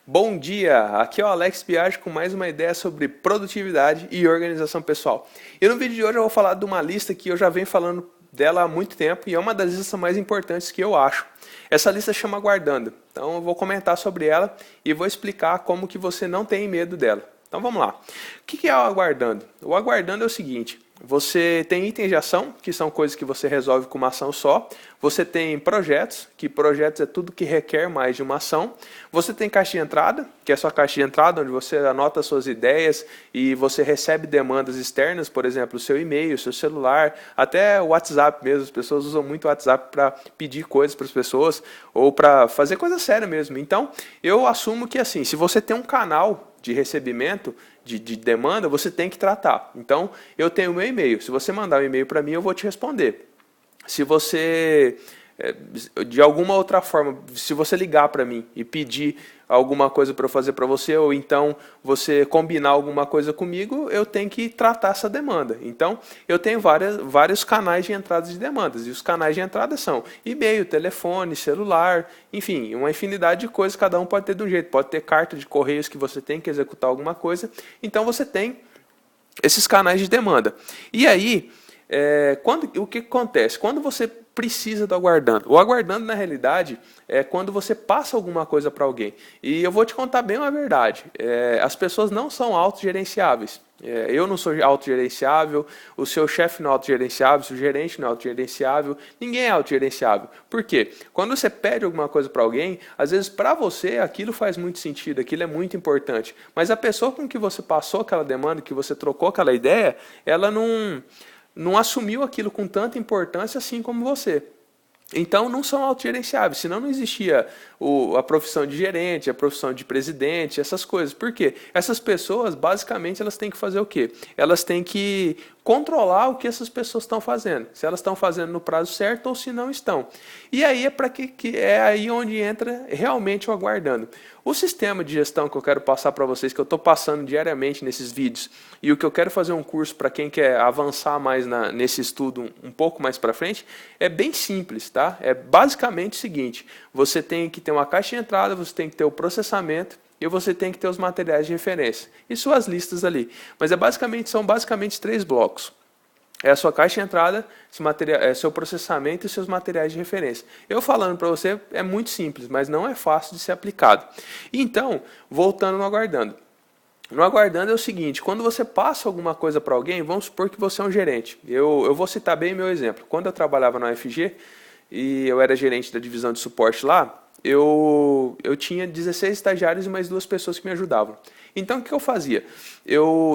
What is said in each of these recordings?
Bom dia, aqui é o Alex Biagi com mais uma ideia sobre produtividade e organização pessoal. E no vídeo de hoje eu vou falar de uma lista que eu já venho falando dela há muito tempo e é uma das listas mais importantes que eu acho. Essa lista chama Aguardando, então eu vou comentar sobre ela e vou explicar como que você não tem medo dela. Então vamos lá. O que é o Aguardando? O Aguardando é o seguinte: você tem itens de ação, que são coisas que você resolve com uma ação só. Você tem projetos, que projetos é tudo que requer mais de uma ação. Você tem caixa de entrada, que é a sua caixa de entrada, onde você anota suas ideias e você recebe demandas externas, por exemplo, o seu e-mail, o seu celular, até o WhatsApp mesmo. As pessoas usam muito o WhatsApp para pedir coisas para as pessoas ou para fazer coisa séria mesmo. Então, eu assumo que assim, se você tem um canal de recebimento, de demanda, você tem que tratar. Então, eu tenho o meu e-mail. Se você mandar um e-mail para mim, eu vou te responder. Se você, de alguma outra forma, se você ligar para mim e pedir alguma coisa para eu fazer para você, ou então você combinar alguma coisa comigo, eu tenho que tratar essa demanda. Então, eu tenho vários canais de entrada de demandas. E os canais de entrada são e-mail, telefone, celular, enfim, uma infinidade de coisas, cada um pode ter de um jeito. Pode ter carta de correios que você tem que executar alguma coisa. Então, você tem esses canais de demanda. E aí, o que acontece? Quando você precisa do aguardando. O aguardando, na realidade, é quando você passa alguma coisa para alguém. E eu vou te contar bem uma verdade. As pessoas não são autogerenciáveis. Eu não sou autogerenciável, o seu chefe não é autogerenciável, o seu gerente não é autogerenciável, ninguém é autogerenciável. Por quê? Quando você pede alguma coisa para alguém, às vezes para você aquilo faz muito sentido, aquilo é muito importante. Mas a pessoa com que você passou aquela demanda, que você trocou aquela ideia, ela não assumiu aquilo com tanta importância assim como você. Então não são autogerenciáveis, senão não existia a profissão de gerente, a profissão de presidente, essas coisas. Por quê? Essas pessoas, basicamente, elas têm que fazer o quê? Elas têm que controlar o que essas pessoas estão fazendo. Se elas estão fazendo no prazo certo ou se não estão. E aí é aí onde entra realmente o aguardando. O sistema de gestão que eu quero passar para vocês, que eu estou passando diariamente nesses vídeos, e o que eu quero fazer um curso para quem quer avançar mais nesse estudo um pouco mais para frente, é bem simples, tá? É basicamente o seguinte: você tem que ter uma caixa de entrada, você tem que ter o processamento, e você tem que ter os materiais de referência e suas listas ali. Mas são basicamente 3 blocos. É a sua caixa de entrada, seu processamento e seus materiais de referência. Eu falando para você é muito simples, mas não é fácil de ser aplicado. Então, voltando no aguardando. No aguardando é o seguinte: quando você passa alguma coisa para alguém, vamos supor que você é um gerente. Eu vou citar bem meu exemplo. Quando eu trabalhava na UFG e eu era gerente da divisão de suporte lá, eu tinha 16 estagiários e mais 2 pessoas que me ajudavam. Então, o que eu fazia?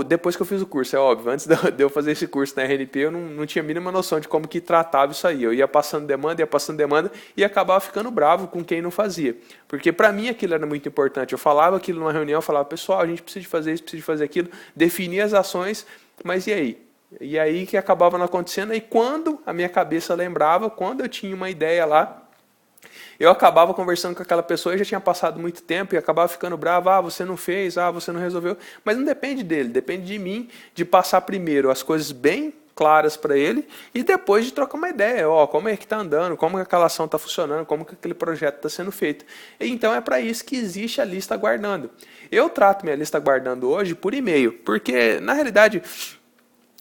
Depois que eu fiz o curso, é óbvio, antes de eu fazer esse curso na RNP, eu não tinha a mínima noção de como que tratava isso aí. Eu ia passando demanda e acabava ficando bravo com quem não fazia. Porque para mim aquilo era muito importante. Eu falava aquilo numa reunião, eu falava: pessoal, a gente precisa de fazer isso, precisa de fazer aquilo, definir as ações, mas e aí? E aí que acabava não acontecendo. E quando a minha cabeça lembrava, quando eu tinha uma ideia lá, eu acabava conversando com aquela pessoa e já tinha passado muito tempo e acabava ficando bravo: você não fez, você não resolveu. Mas não depende dele, depende de mim, de passar primeiro as coisas bem claras para ele e depois de trocar uma ideia. Como é que está andando, como que aquela ação está funcionando, como que aquele projeto está sendo feito. E então é para isso que existe a lista aguardando. Eu trato minha lista aguardando hoje por e-mail, porque na realidade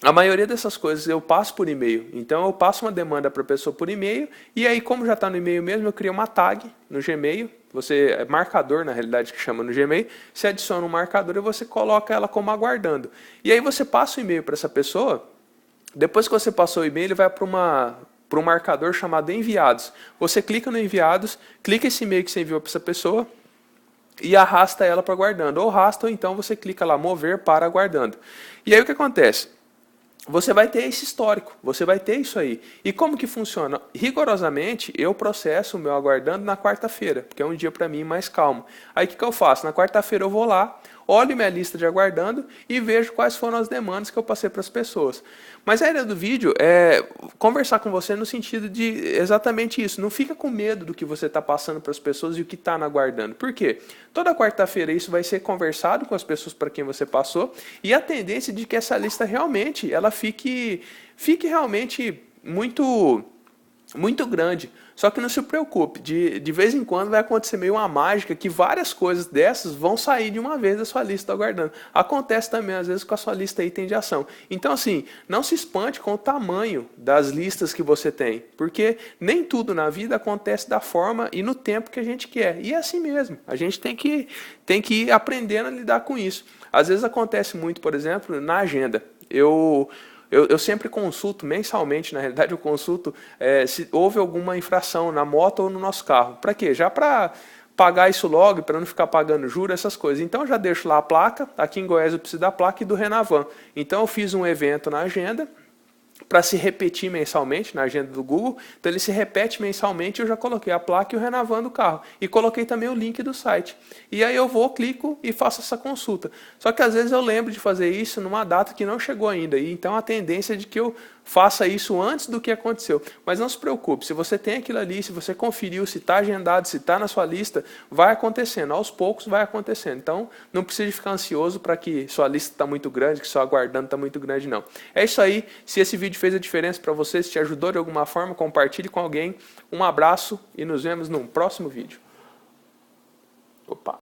a maioria dessas coisas eu passo por e-mail. Então eu passo uma demanda para a pessoa por e-mail e aí, como já está no e-mail mesmo, eu crio uma tag no Gmail. É marcador, na realidade, que chama no Gmail. Você adiciona um marcador e você coloca ela como aguardando. E aí você passa o e-mail para essa pessoa. Depois que você passou o e-mail, ele vai para um marcador chamado enviados. Você clica no enviados, clica esse e-mail que você enviou para essa pessoa e arrasta ela para aguardando. Ou arrasta, ou então você clica lá, mover para aguardando. E aí o que acontece? Você vai ter esse histórico, você vai ter isso aí. E como que funciona? Rigorosamente, eu processo o meu aguardando na quarta-feira, porque é um dia para mim mais calmo. Aí o que eu faço? Na quarta-feira eu vou lá, olho minha lista de aguardando e vejo quais foram as demandas que eu passei para as pessoas. Mas a ideia do vídeo é conversar com você no sentido de exatamente isso. Não fica com medo do que você está passando para as pessoas e o que está aguardando. Por quê? Toda quarta-feira isso vai ser conversado com as pessoas para quem você passou e a tendência de que essa lista realmente ela fique realmente muito muito grande. Só que não se preocupe, de vez em quando vai acontecer meio uma mágica que várias coisas dessas vão sair de uma vez da sua lista aguardando. Acontece também às vezes com a sua lista item de ação. Então assim, não se espante com o tamanho das listas que você tem, porque nem tudo na vida acontece da forma e no tempo que a gente quer. E é assim mesmo, a gente tem que ir aprendendo a lidar com isso. Às vezes acontece muito, por exemplo, na agenda. Eu sempre consulto mensalmente, na realidade eu consulto se houve alguma infração na moto ou no nosso carro. Para quê? Já para pagar isso logo, para não ficar pagando juros, essas coisas. Então eu já deixo lá a placa, aqui em Goiás eu preciso da placa e do Renavan. Então eu fiz um evento na agenda, para se repetir mensalmente na agenda do Google, então ele se repete mensalmente, eu já coloquei a placa e o Renavan do carro, e coloquei também o link do site, e aí eu vou, clico e faço essa consulta, só que às vezes eu lembro de fazer isso numa data que não chegou ainda, e então a tendência é de que eu faça isso antes do que aconteceu, mas não se preocupe, se você tem aquilo ali, se você conferiu, se está agendado, se está na sua lista, vai acontecendo, aos poucos vai acontecendo, então não precisa ficar ansioso para que sua lista está muito grande, que só aguardando está muito grande não. É isso aí, se esse vídeo fez a diferença para você, se te ajudou de alguma forma, compartilhe com alguém, um abraço e nos vemos num próximo vídeo. Opa!